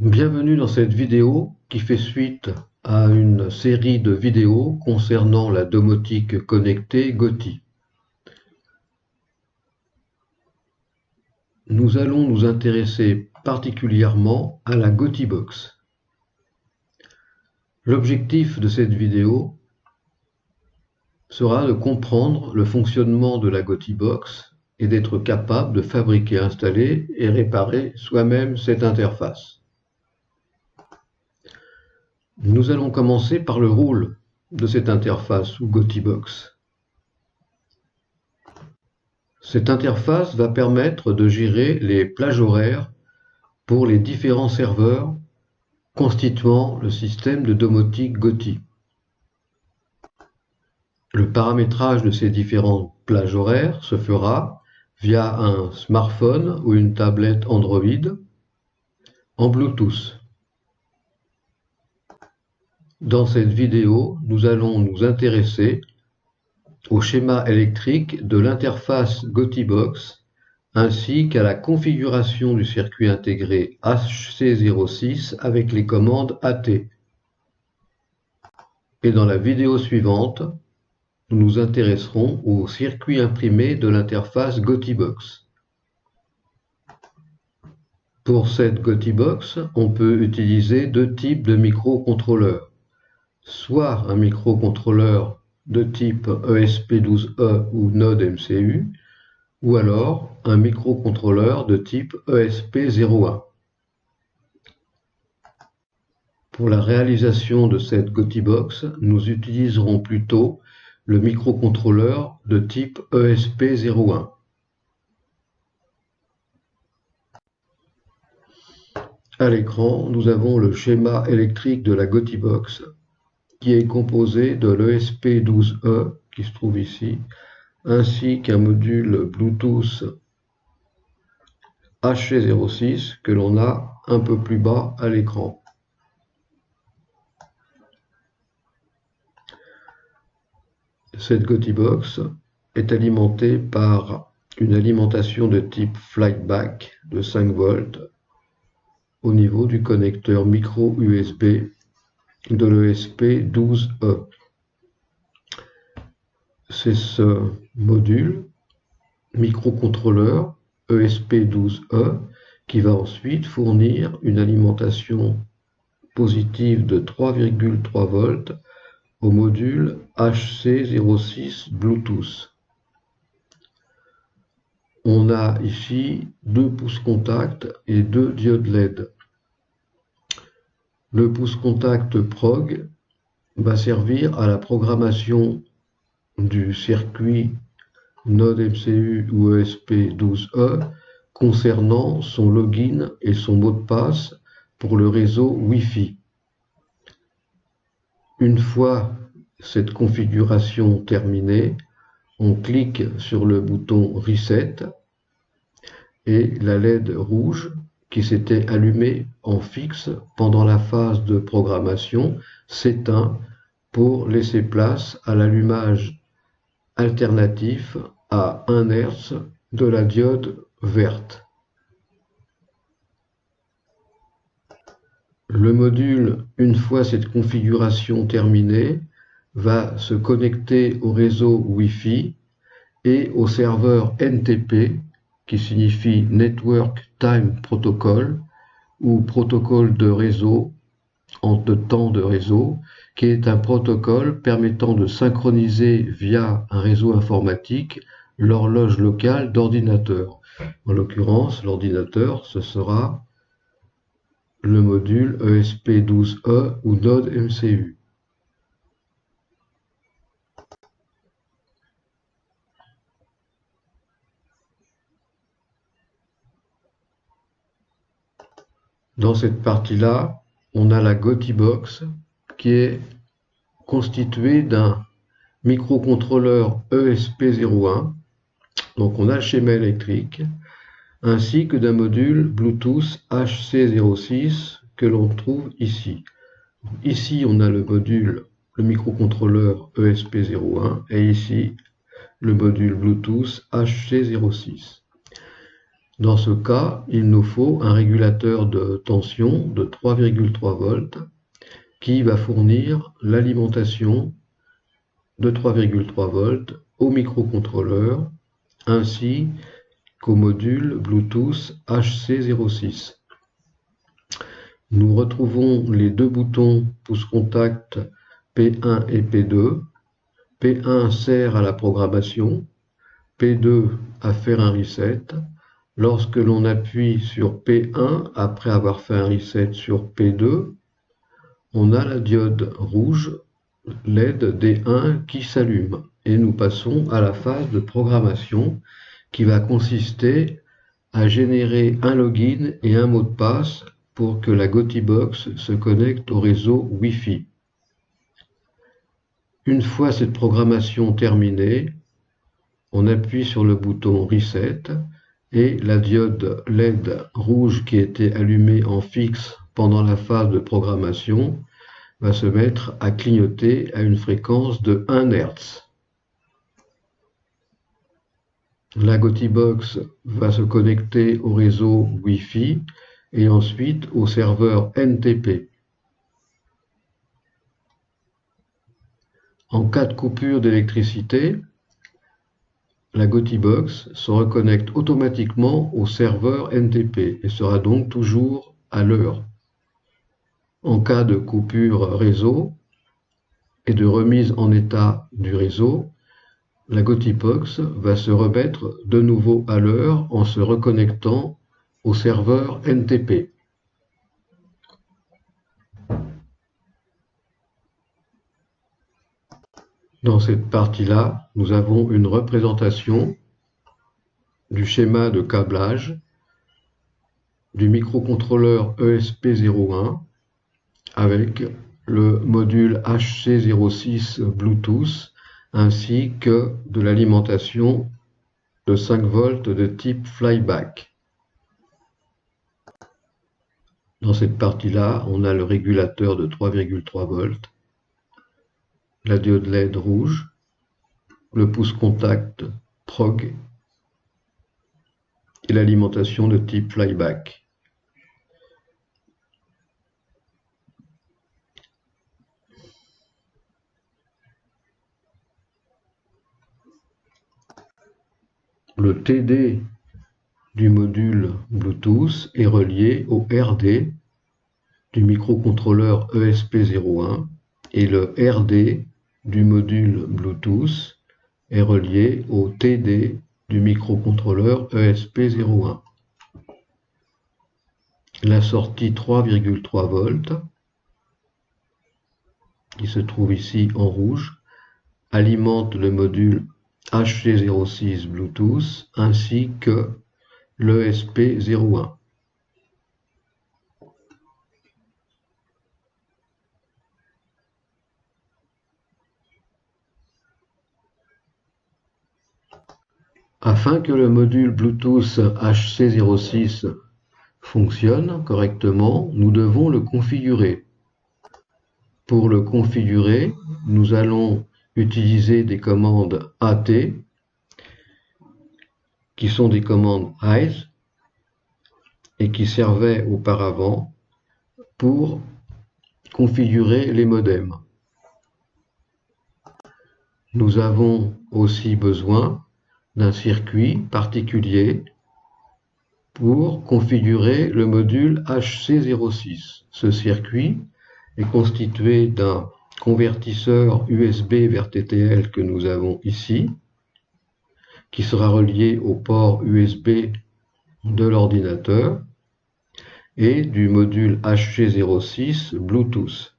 Bienvenue dans cette vidéo qui fait suite à une série de vidéos concernant la domotique connectée GOTY. Nous allons nous intéresser particulièrement à la GOTYbox. L'objectif de cette vidéo sera de comprendre le fonctionnement de la GOTYbox et d'être capable de fabriquer, installer et réparer soi-même cette interface. Nous allons commencer par le rôle de cette interface ou GOTYbox. Cette interface va permettre de gérer les plages horaires pour les différents serveurs constituant le système de domotique GOTY. Le paramétrage de ces différentes plages horaires se fera via un smartphone ou une tablette Android en Bluetooth. Dans cette vidéo, nous allons nous intéresser au schéma électrique de l'interface GOTYbox ainsi qu'à la configuration du circuit intégré HC06 avec les commandes AT. Et dans la vidéo suivante, nous nous intéresserons au circuit imprimé de l'interface GOTYbox. Pour cette GOTYbox, on peut utiliser deux types de microcontrôleurs. Soit un microcontrôleur de type ESP12E ou Node MCU, ou alors un microcontrôleur de type ESP01. Pour la réalisation de cette GOTYbox, nous utiliserons plutôt le microcontrôleur de type ESP01. À l'écran, nous avons le schéma électrique de la GOTYbox qui est composé de l'ESP12E qui se trouve ici, ainsi qu'un module Bluetooth HC06 que l'on a un peu plus bas à l'écran. Cette GOTYbox est alimentée par une alimentation de type flyback de 5 volts au niveau du connecteur micro USB de l'ESP12E. C'est ce module microcontrôleur ESP12E qui va ensuite fournir une alimentation positive de 3,3 volts au module HC06 Bluetooth. On a ici deux pouces-contacts et deux diodes LED. Le pouce-contact prog va servir à la programmation du circuit Node MCU ou ESP12E concernant son login et son mot de passe pour le réseau Wi-Fi. Une fois cette configuration terminée, on clique sur le bouton Reset et la LED rouge qui s'était allumée en fixe pendant la phase de programmation s'éteint pour laisser place à l'allumage alternatif à 1 Hz de la diode verte. Le module, une fois cette configuration terminée, va se connecter au réseau Wi-Fi et au serveur NTP, qui signifie Network Time Protocol, ou protocole de réseau, en temps de réseau, qui est un protocole permettant de synchroniser via un réseau informatique l'horloge locale d'ordinateur. En l'occurrence, l'ordinateur, ce sera le module ESP12E ou Node MCU. Dans cette partie-là, on a la GOTYbox qui est constituée d'un microcontrôleur ESP01, donc on a le schéma électrique, ainsi que d'un module Bluetooth HC06 que l'on trouve ici. Ici, on a le module, le microcontrôleur ESP01, et ici, le module Bluetooth HC06. Dans ce cas, il nous faut un régulateur de tension de 3,3 volts qui va fournir l'alimentation de 3,3 volts au microcontrôleur ainsi qu'au module Bluetooth HC06. Nous retrouvons les deux boutons pouce-contact P1 et P2. P1 sert à la programmation, P2 à faire un reset. Lorsque l'on appuie sur P1 après avoir fait un reset sur P2, on a la diode rouge LED D1 qui s'allume et nous passons à la phase de programmation qui va consister à générer un login et un mot de passe pour que la Gotibox se connecte au réseau Wi-Fi. Une fois cette programmation terminée, on appuie sur le bouton Reset et la diode LED rouge qui était allumée en fixe pendant la phase de programmation va se mettre à clignoter à une fréquence de 1 Hz. La Gotibox va se connecter au réseau Wi-Fi et ensuite au serveur NTP. En cas de coupure d'électricité, la Gotibox se reconnecte automatiquement au serveur NTP et sera donc toujours à l'heure. En cas de coupure réseau et de remise en état du réseau, la Gotibox va se remettre de nouveau à l'heure en se reconnectant au serveur NTP. Dans cette partie-là, nous avons une représentation du schéma de câblage du microcontrôleur ESP01 avec le module HC06 Bluetooth ainsi que de l'alimentation de 5 volts de type flyback. Dans cette partie-là, on a le régulateur de 3,3 volts, la diode LED rouge, le pouce-contact prog et l'alimentation de type flyback. Le TD du module Bluetooth est relié au RD du microcontrôleur ESP01 et le RD du module Bluetooth est relié au TD du microcontrôleur ESP01. La sortie 3,3 volts, qui se trouve ici en rouge, alimente le module HC06 Bluetooth ainsi que l'ESP01. Afin que le module Bluetooth HC06 fonctionne correctement, nous devons le configurer. Pour le configurer, nous allons utiliser des commandes AT, qui sont des commandes eyes, et qui servaient auparavant pour configurer les modems. Nous avons aussi besoin d'un circuit particulier pour configurer le module HC06. Ce circuit est constitué d'un convertisseur USB vers TTL que nous avons ici, qui sera relié au port USB de l'ordinateur, et du module HC06 Bluetooth.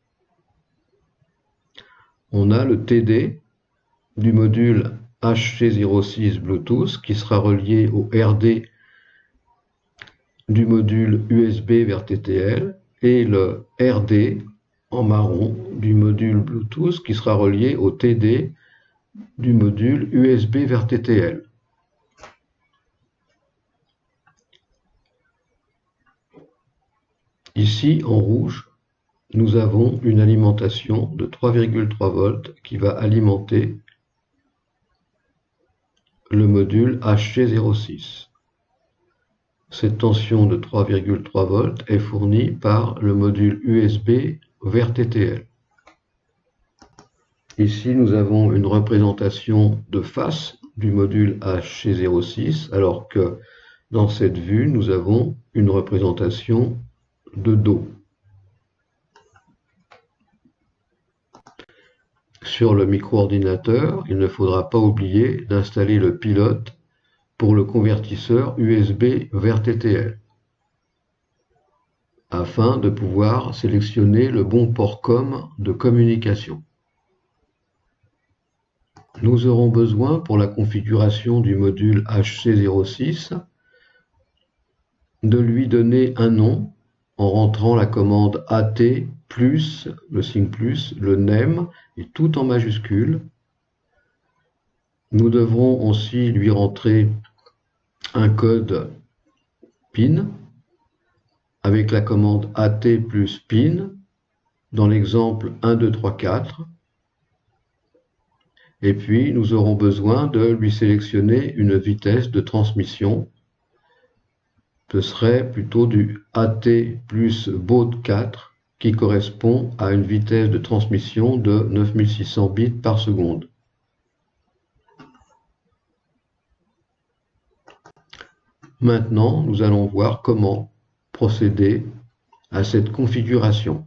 On a le TD du module HC06 Bluetooth qui sera relié au RD du module USB vers TTL et le RD en marron du module Bluetooth qui sera relié au TD du module USB vers TTL. Ici, en rouge, nous avons une alimentation de 3,3 volts qui va alimenter le module HC06. Cette tension de 3,3 volts est fournie par le module USB vers TTL. Ici, nous avons une représentation de face du module HC06, alors que dans cette vue, nous avons une représentation de dos. Sur le micro-ordinateur, il ne faudra pas oublier d'installer le pilote pour le convertisseur USB vers TTL, afin de pouvoir sélectionner le bon port COM de communication. Nous aurons besoin pour la configuration du module HC06 de lui donner un nom en rentrant la commande AT plus, le signe plus, le NEM et tout en majuscule. Nous devrons aussi lui rentrer un code PIN avec la commande AT plus PIN dans l'exemple 1, 2, 3, 4. Et puis, nous aurons besoin de lui sélectionner une vitesse de transmission. Ce serait plutôt du AT plus baud 4 qui correspond à une vitesse de transmission de 9600 bits par seconde. Maintenant, nous allons voir comment procéder à cette configuration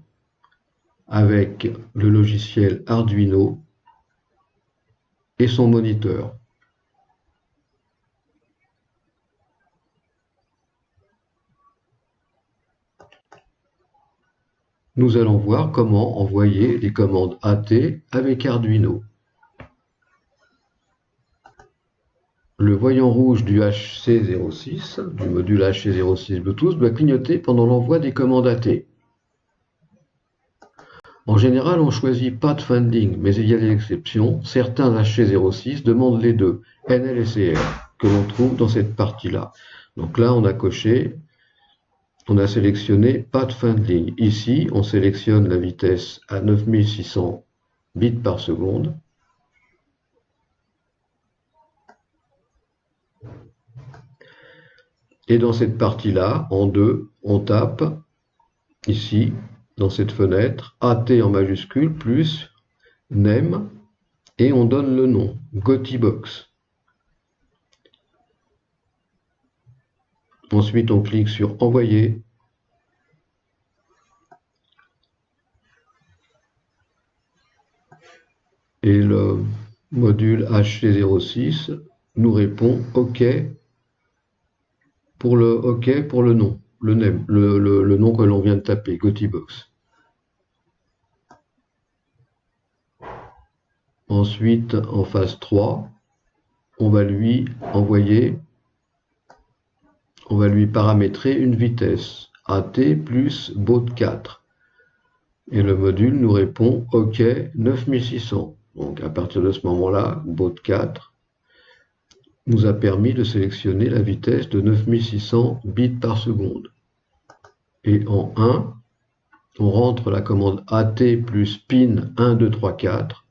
avec le logiciel Arduino et son moniteur. Nous allons voir comment envoyer les commandes AT avec Arduino. Le voyant rouge du HC06, du module HC06 Bluetooth, doit clignoter pendant l'envoi des commandes AT. En général, on choisit Pathfinding, mais il y a des exceptions. Certains HC06 demandent les deux, NL et CR, que l'on trouve dans cette partie-là. Donc là, on a coché, on a sélectionné Pathfinding. Ici, on sélectionne la vitesse à 9600 bits par seconde. Et dans cette partie-là, en 2, on tape ici, dans cette fenêtre, AT en majuscule plus NEM et on donne le nom, GoTiBox. Ensuite, on clique sur Envoyer. Et le module HC06 nous répond OK pour le nom, le NEM, le nom que l'on vient de taper, GoTiBox. Ensuite, en phase 3, on va lui paramétrer une vitesse, AT plus baud 4. Et le module nous répond OK 9600. Donc à partir de ce moment-là, baud 4 nous a permis de sélectionner la vitesse de 9600 bits par seconde. Et en 1, on rentre la commande AT plus PIN 1, 2, 3, 4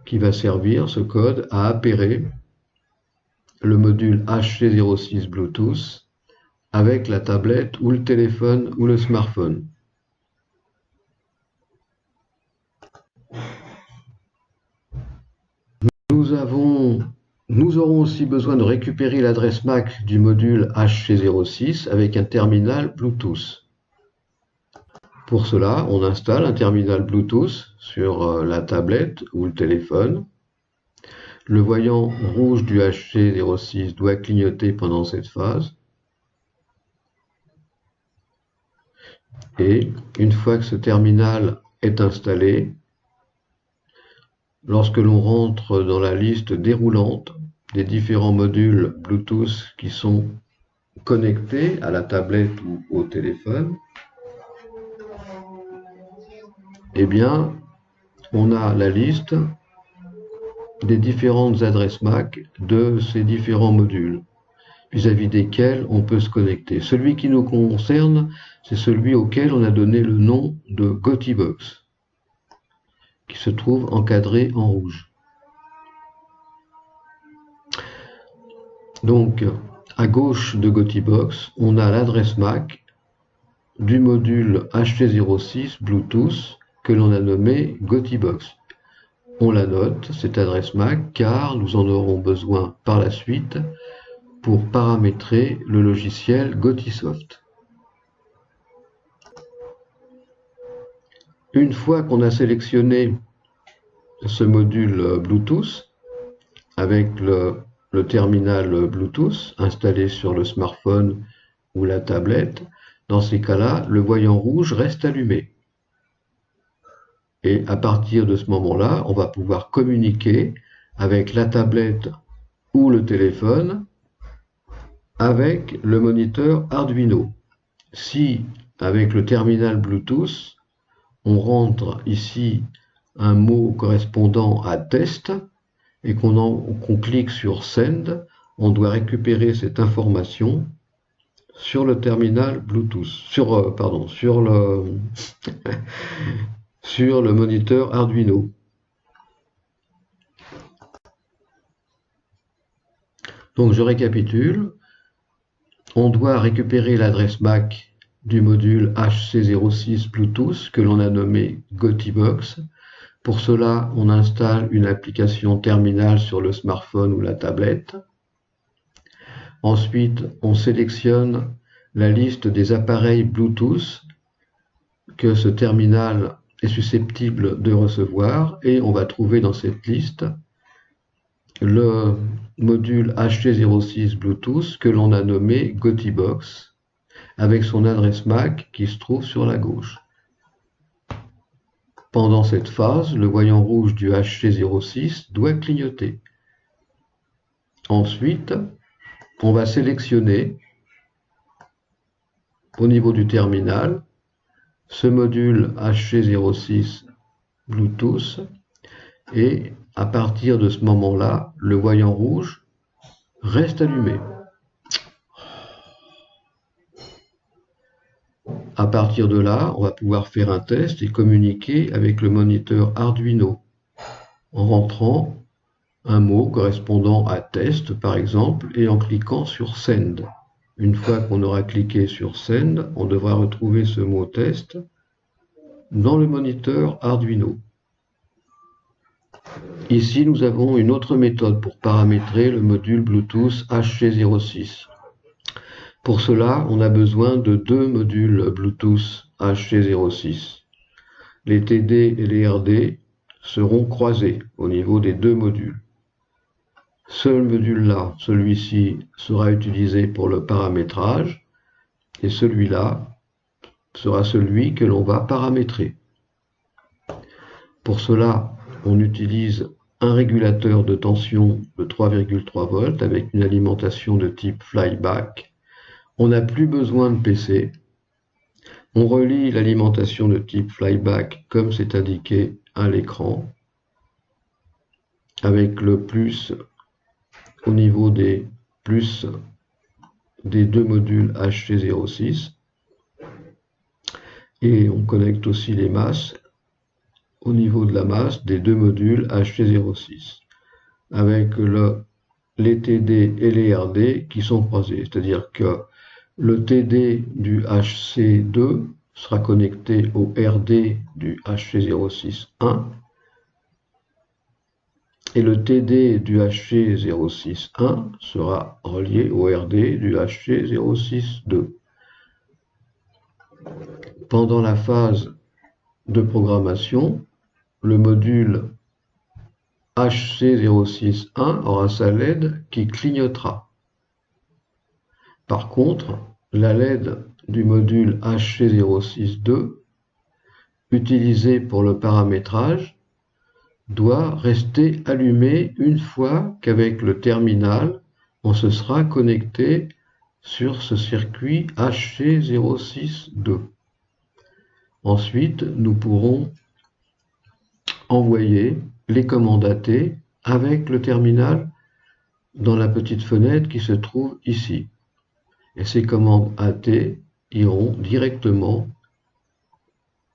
qui va servir ce code à appairer le module HC06 Bluetooth avec la tablette ou le téléphone ou le smartphone. Nous aurons aussi besoin de récupérer l'adresse MAC du module HC06 avec un terminal Bluetooth. Pour cela, on installe un terminal Bluetooth sur la tablette ou le téléphone. Le voyant rouge du HC06 doit clignoter pendant cette phase. Et une fois que ce terminal est installé, lorsque l'on rentre dans la liste déroulante des différents modules Bluetooth qui sont connectés à la tablette ou au téléphone, eh bien, on a la liste des différentes adresses MAC de ces différents modules vis-à-vis desquels on peut se connecter. Celui qui nous concerne, c'est celui auquel on a donné le nom de GoTiBox, qui se trouve encadré en rouge. Donc, à gauche de Gotibox, on a l'adresse MAC du module HC06 Bluetooth que l'on a nommé Gotibox. On la note, cette adresse MAC, car nous en aurons besoin par la suite pour paramétrer le logiciel Gotisoft. Une fois qu'on a sélectionné ce module Bluetooth avec le terminal Bluetooth installé sur le smartphone ou la tablette, dans ces cas-là, le voyant rouge reste allumé. Et à partir de ce moment-là, on va pouvoir communiquer avec la tablette ou le téléphone avec le moniteur Arduino. Si, avec le terminal Bluetooth, on rentre ici un mot correspondant à test et qu'on clique sur Send, on doit récupérer cette information sur le terminal Bluetooth, sur le moniteur Arduino. Donc je récapitule. On doit récupérer l'adresse MAC du module HC06 Bluetooth que l'on a nommé Gotibox. Pour cela, on installe une application terminale sur le smartphone ou la tablette. Ensuite, on sélectionne la liste des appareils Bluetooth que ce terminal est susceptible de recevoir et on va trouver dans cette liste le module HC06 Bluetooth que l'on a nommé Gotibox avec son adresse MAC qui se trouve sur la gauche. Pendant cette phase, le voyant rouge du HC06 doit clignoter. Ensuite, on va sélectionner au niveau du terminal ce module HC06 Bluetooth et à partir de ce moment-là, le voyant rouge reste allumé. À partir de là, on va pouvoir faire un test et communiquer avec le moniteur Arduino en rentrant un mot correspondant à test par exemple et en cliquant sur Send. Une fois qu'on aura cliqué sur Send, on devra retrouver ce mot test dans le moniteur Arduino. Ici, nous avons une autre méthode pour paramétrer le module Bluetooth HC06. Pour cela, on a besoin de deux modules Bluetooth HC06. Les TD et les RD seront croisés au niveau des deux modules. Ce module-là, celui-ci, sera utilisé pour le paramétrage et celui-là sera celui que l'on va paramétrer. Pour cela, on utilise un régulateur de tension de 3,3 volts avec une alimentation de type flyback. On n'a plus besoin de PC. On relie l'alimentation de type flyback comme c'est indiqué à l'écran avec le plus au niveau des plus des deux modules HC06 et on connecte aussi les masses au niveau de la masse des deux modules HC06 avec les TD et les RD qui sont croisés, c'est-à-dire que le TD du HC2 sera connecté au RD du HC06.1 et le TD du HC06.1 sera relié au RD du HC06.2. Pendant la phase de programmation, le module HC06.1 aura sa LED qui clignotera. Par contre, la LED du module HC06.2, utilisée pour le paramétrage, doit rester allumée une fois qu'avec le terminal, on se sera connecté sur ce circuit HC06.2. Ensuite, nous pourrons envoyer les commandes AT avec le terminal dans la petite fenêtre qui se trouve ici. Et ces commandes AT iront directement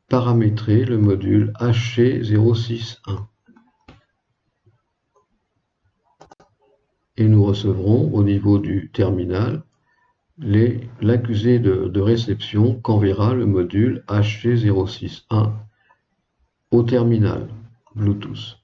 paramétrer le module HC06.1. et nous recevrons au niveau du terminal l'accusé de réception qu'enverra le module HC061 au terminal Bluetooth.